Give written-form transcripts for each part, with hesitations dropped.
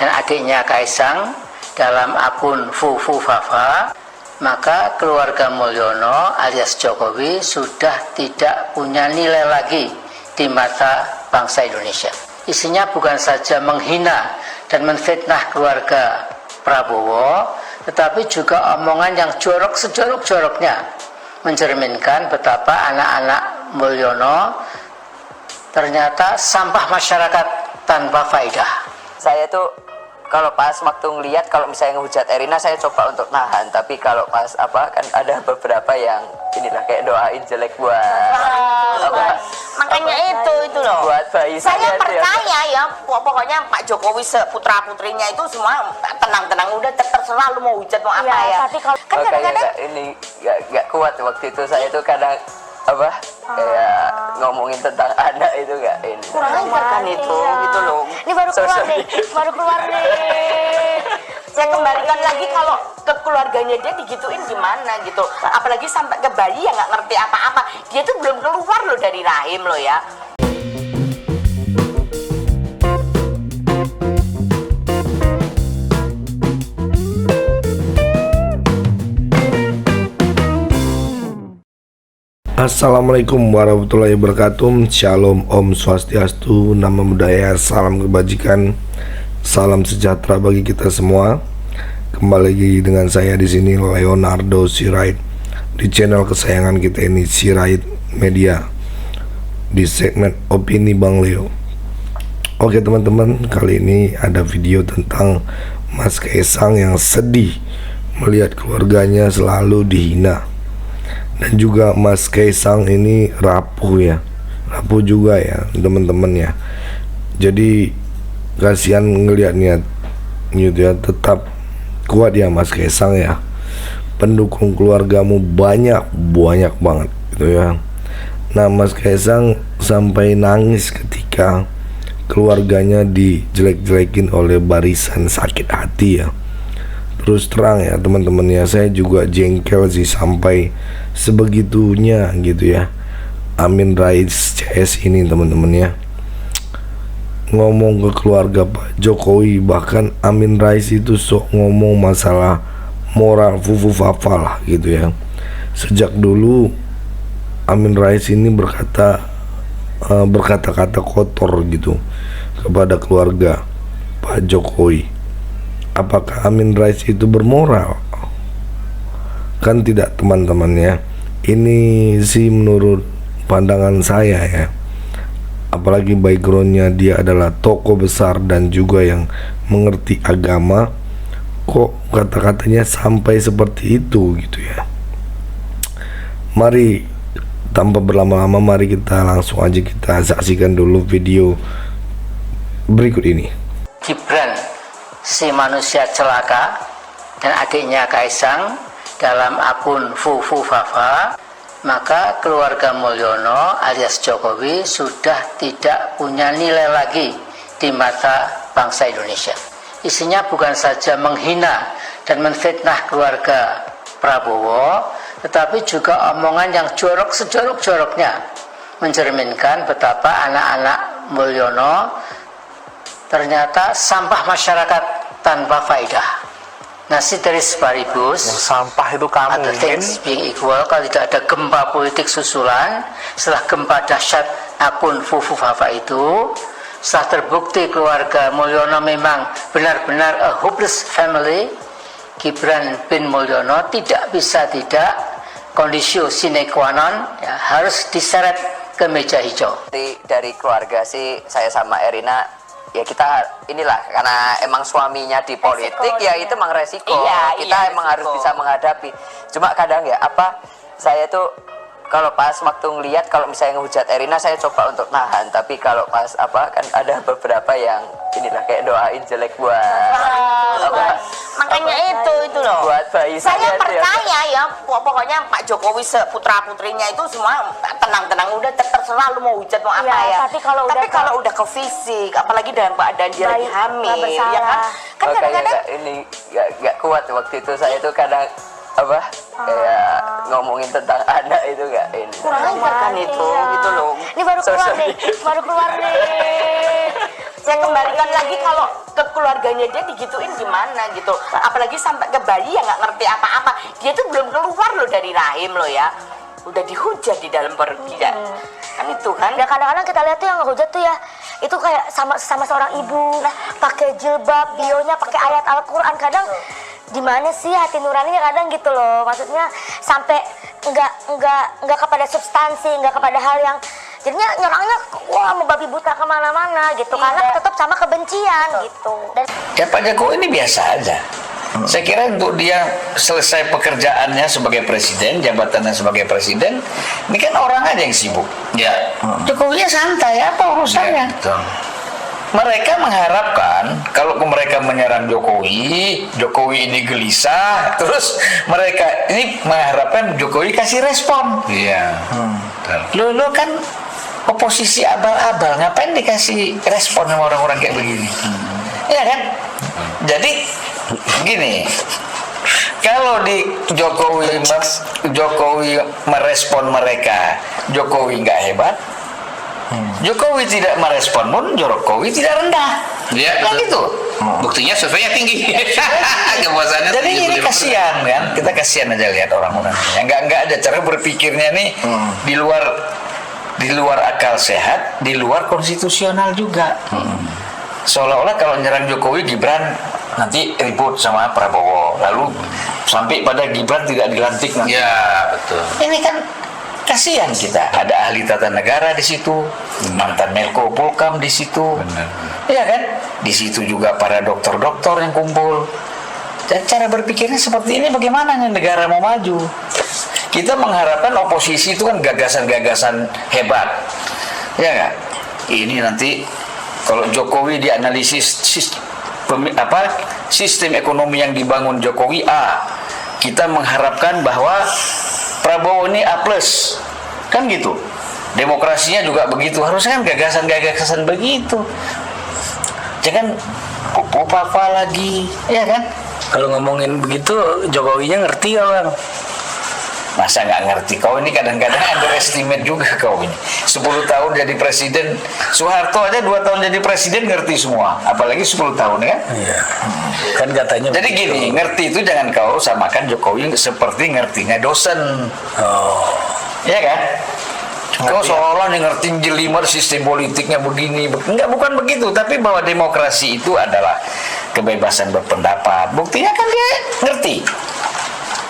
dan adiknya Kaisang dalam akun Fufufafa, maka keluarga Mulyono alias Jokowi sudah tidak punya nilai lagi di mata bangsa Indonesia. Isinya bukan saja menghina dan menfitnah keluarga Prabowo, tetapi juga omongan yang jorok sejorok-joroknya, mencerminkan betapa anak-anak Mulyono ternyata sampah masyarakat tanpa faedah. Saya tuh kalau pas waktu ngelihat kalau misalnya ngehujat Erina, saya coba untuk nahan, tapi kalau pas kan ada beberapa yang inilah kayak doain jelek buat makanya itu loh buat bayi saya percaya ya, pokoknya Pak Jokowi putra putrinya itu semua tenang udah, terserah lu mau hujat mau apa ya. Tapi kalau kan kadang-kadang ini nggak kuat waktu itu saya tuh kadang kayak ngomongin tentang anak itu nggak ini kurang ajar kan itu gitu loh. Ini baru keluar nih. Saya kembalikan lagi kalau ke keluarganya dia digituin gimana gitu, apalagi sampai ke bayi yang nggak ngerti apa-apa, dia tuh belum keluar loh dari rahim loh ya. Assalamualaikum warahmatullahi wabarakatuh. Shalom, Om Swastiastu, Namo Buddhaya, salam kebajikan, salam sejahtera bagi kita semua. Kembali lagi dengan saya di sini Leonardo Sirait di channel kesayangan kita ini, Sirait Media, di segmen opini Bang Leo. Oke teman-teman, kali ini ada video tentang Mas Kaisang yang sedih melihat keluarganya selalu dihina. Dan juga Mas Kaisang ini rapuh juga ya teman-teman ya. Jadi kasihan ngelihatnya gitu ya. Tetap kuat ya Mas Kaisang ya. Pendukung keluargamu banyak banget gitu ya. Nah Mas Kaisang sampai nangis ketika keluarganya dijelek-jelekin oleh barisan sakit hati ya. Terus terang ya teman-teman ya, saya juga jengkel sih sampai sebegitunya gitu ya. Amin Rais CS ini teman-teman ya, ngomong ke keluarga Pak Jokowi. Bahkan Amin Rais itu sok ngomong masalah moral fufufafa lah gitu ya. Sejak dulu Amin Rais ini berkata-kata kotor gitu kepada keluarga Pak Jokowi. Apakah Amin Rais itu bermoral? Kan tidak teman-teman ya. Ini sih menurut pandangan saya ya. Apalagi backgroundnya dia adalah tokoh besar dan juga yang mengerti agama. Kok kata-katanya sampai seperti itu gitu ya. Mari tanpa berlama-lama, mari kita langsung aja kita saksikan dulu video berikut ini. Gibran, si manusia celaka, dan adiknya Kaisang dalam akun Fufufafa, maka keluarga Mulyono alias Jokowi sudah tidak punya nilai lagi di mata bangsa Indonesia. Isinya bukan saja menghina dan menfitnah keluarga Prabowo, tetapi juga omongan yang jorok sejorok-joroknya, mencerminkan betapa anak-anak Mulyono ternyata sampah masyarakat tanpa faedah. Nasi teris paribus, sampah itu kamu other things being equal, kalau tidak ada gempa politik susulan setelah gempa dahsyat akun Fufufafa itu, setelah terbukti keluarga Mulyono memang benar-benar a hopeless family, Gibran bin Mulyono tidak bisa tidak, kondisio sine qua non ya, harus diseret ke meja hijau. dari keluarga sih, saya sama Erina ya, kita inilah karena emang suaminya di politik resiko, ya itu emang resiko. Kita emang resiko. Harus bisa menghadapi. Cuma kadang ya saya tuh kalau pas waktu ngelihat kalau misalnya ngehujat Erina, saya coba untuk nahan, tapi kalau pas kan ada beberapa yang inilah kayak doain jelek buat Makanya itu loh buat bayi saya percaya ya, pokoknya Pak Jokowi putra putrinya itu semua tenang udah, terserah lu mau hujat mau apa ya. Tapi kalau udah ke fisik, apalagi dalam keadaan dia lagi hamil ya kan kadang-kadang ini nggak kuat waktu itu. Saya tuh kadang kayak ngomongin tentang anak itu nggak ini kurang ajar kan itu gitu loh. Ini baru keluar nih. Saya kembalikan lagi kalau ke keluarganya dia digituin gimana gitu. Apalagi sampai ke bayi yang nggak ngerti apa-apa. Dia tuh belum keluar loh dari rahim loh ya. Udah dihujat di dalam perut dia. Kan itu kan. Ya kadang-kadang kita lihat tuh yang ngehujat tuh ya, itu kayak sama seorang ibu pakai jilbab, bionya pakai ayat Al-Qur'an. Kadang di mana sih hati nuraninya kadang gitu loh. Maksudnya sampai enggak kepada substansi, enggak kepada hal yang jadinya nyerangnya wah membabi buta kemana-mana gitu. Karena tetap sama kebencian gitu. Dan Ya Pak Jokowi ini biasa aja. Saya kira untuk dia selesai pekerjaannya sebagai presiden, jabatannya sebagai presiden, ini kan orang aja yang sibuk. Ya. Jokowinya santai, apa urusannya? Mereka mengharapkan kalau mereka menyerang Jokowi, Jokowi ini gelisah, terus mereka ini mengharapkan Jokowi kasih respon. Iya. Lo kan oposisi abal-abal, ngapain dikasih respon sama orang-orang kayak begini? Iya kan? Jadi gini, kalau di Jokowi merespon mereka, Jokowi nggak hebat. Jokowi tidak merespon pun Jokowi tidak rendah. Iya, Kan betul. gitu. Buktinya surveinya tinggi. Kepuasannya Jadi ini 75%. kasihan kan, kita kasihan aja lihat orang-orang. Nggak ada cara berpikirnya nih di luar akal sehat, di luar konstitusional juga. Seolah-olah kalau nyerang Jokowi, Gibran nanti ribut sama Prabowo, lalu sampai pada Gibran tidak dilantik nanti. Ya, betul. Ini kan kasihan kita. Ada ahli tata negara di situ, mantan Menko Polkam di situ, iya kan? Di situ juga para dokter-dokter yang kumpul. Dan cara berpikirnya seperti ini, bagaimana nih negara mau maju? Kita mengharapkan oposisi itu kan gagasan-gagasan hebat, ya nggak? Ini nanti kalau Jokowi dianalisis sistem ekonomi yang dibangun Jokowi A, kita mengharapkan bahwa Prabowo ini A+, kan gitu. Demokrasinya juga begitu, harusnya kan gagasan-gagasan begitu. Jangan apa lagi, ya kan? Kalau ngomongin begitu, Jokowinya ngerti ya Bang? Masa nggak ngerti? Kau ini kadang-kadang underestimate juga kau ini. 10 tahun jadi presiden, Soeharto aja 2 tahun jadi presiden ngerti semua, apalagi 10 tahun ya. Iya. Kan katanya. Jadi gini, ngerti itu jangan kau samakan Jokowi seperti ngertinya dosen. Oh. Ya kan? Kau seolah-olah ngerti jelimet sistem politiknya begini. Enggak, bukan begitu. Tapi bahwa demokrasi itu adalah kebebasan berpendapat. Buktinya kan dia ngerti.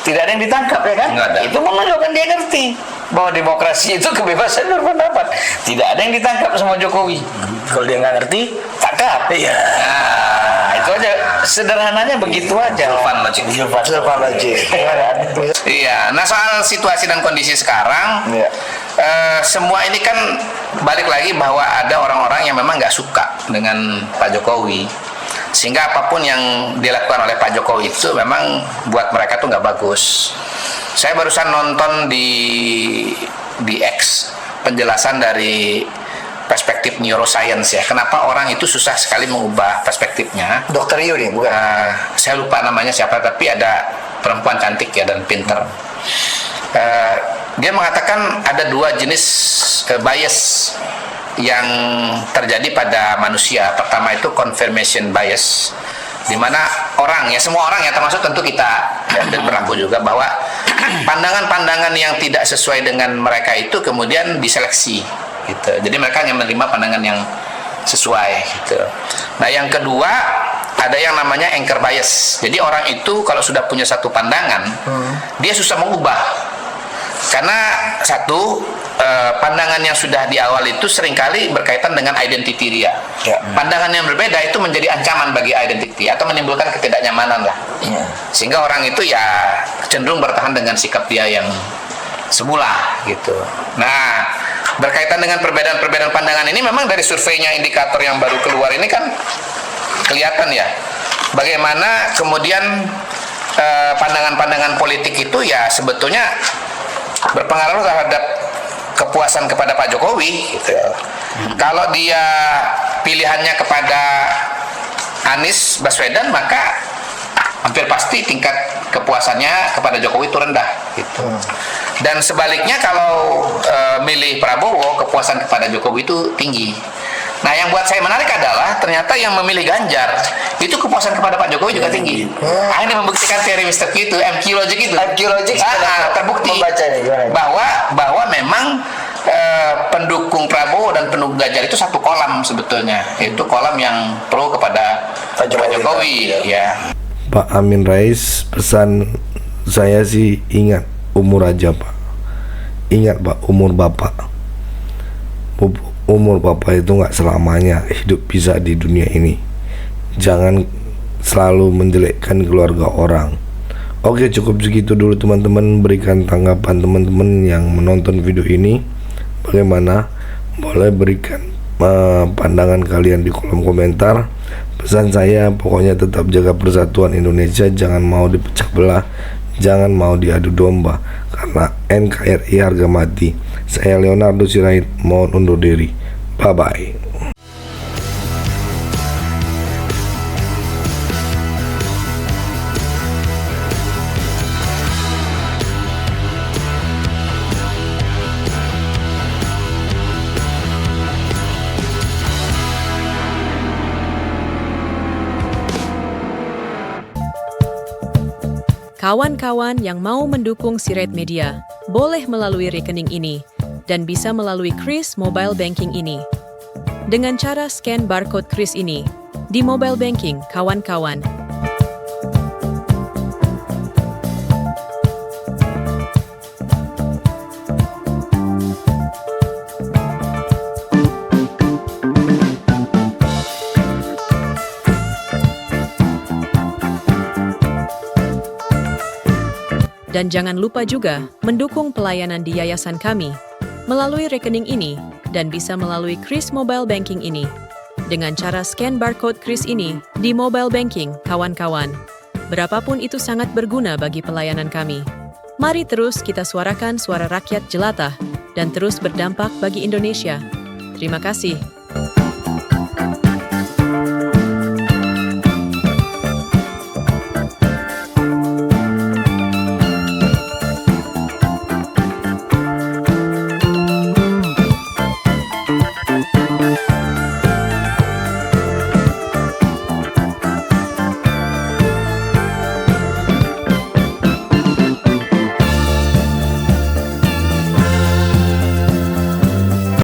Tidak ada yang ditangkap ya kan? Nggak ada. Itu menunjukkan dia ngerti bahwa demokrasi itu kebebasan berpendapat. Tidak ada yang ditangkap sama Jokowi. Kalau dia nggak ngerti, Tangkap. iya. Nah, itu aja. Sederhananya begitu aja. Fun logic. Iya, nah soal situasi dan kondisi sekarang, Iya. semua ini kan balik lagi bahwa ada orang-orang yang memang nggak suka dengan Pak Jokowi, sehingga apapun yang dilakukan oleh Pak Jokowi itu memang buat mereka tuh nggak bagus. Saya barusan nonton di X penjelasan dari perspektif neuroscience ya, kenapa orang itu susah sekali mengubah perspektifnya. Dokter Rio nih, bukan? Saya lupa namanya siapa, tapi ada perempuan cantik ya dan pinter. Dia mengatakan ada 2 jenis bias yang terjadi pada manusia. Pertama itu confirmation bias, di mana orang ya, semua orang ya, termasuk tentu kita dan berlaku juga, bahwa pandangan-pandangan yang tidak sesuai dengan mereka itu kemudian diseleksi gitu. Jadi mereka hanya menerima pandangan yang sesuai gitu. Nah, yang kedua ada yang namanya anchor bias. Jadi orang itu kalau sudah punya satu pandangan, dia susah mengubah. Karena satu, pandangan yang sudah di awal itu seringkali berkaitan dengan identity dia. Ya. Pandangan yang berbeda itu menjadi ancaman bagi identity atau menimbulkan ketidaknyamanan lah. Iya. Sehingga orang itu ya cenderung bertahan dengan sikap dia yang semula gitu. Nah, berkaitan dengan perbedaan-perbedaan pandangan ini memang dari surveinya indikator yang baru keluar ini kan kelihatan ya bagaimana kemudian pandangan-pandangan politik itu ya sebetulnya berpengaruh terhadap kepuasan kepada Pak Jokowi gitu. Kalau dia pilihannya kepada Anies Baswedan, maka hampir pasti tingkat kepuasannya kepada Jokowi itu rendah gitu. Dan sebaliknya kalau milih Prabowo, kepuasan kepada Jokowi itu tinggi. Nah, yang buat saya menarik adalah ternyata yang memilih Ganjar itu kepuasan kepada Pak Jokowi juga tinggi. Nah, ini membuktikan teori Mr. Q itu, MQ logic itu. MQ logic terbukti membacanya gimana? bahwa memang pendukung Prabowo dan pendukung Ganjar itu satu kolam sebetulnya. Itu kolam yang pro kepada Pak Jokowi ya. Pak Amin Rais, pesan saya sih ingat umur aja Pak. Ingat Pak, umur Bapak. Umur Bapak itu nggak selamanya hidup bisa di dunia ini. Jangan selalu menjelekkan keluarga orang. Oke, cukup segitu dulu teman-teman. Berikan tanggapan teman-teman yang menonton video ini. Bagaimana? Boleh berikan pandangan kalian di kolom komentar. Pesan saya pokoknya tetap jaga persatuan Indonesia. Jangan mau dipecah belah, jangan mau diadu domba, karena NKRI harga mati. Saya Leonardo Sirait, mohon undur diri. Bye-bye. Kawan-kawan yang mau mendukung Sirait Media, boleh melalui rekening ini dan bisa melalui Kris Mobile Banking ini. Dengan cara scan barcode Kris ini di mobile banking, kawan-kawan. Dan jangan lupa juga mendukung pelayanan di yayasan kami melalui rekening ini dan bisa melalui Kris Mobile Banking ini. Dengan cara scan barcode Kris ini di mobile banking, kawan-kawan. Berapapun itu sangat berguna bagi pelayanan kami. Mari terus kita suarakan suara rakyat jelata dan terus berdampak bagi Indonesia. Terima kasih.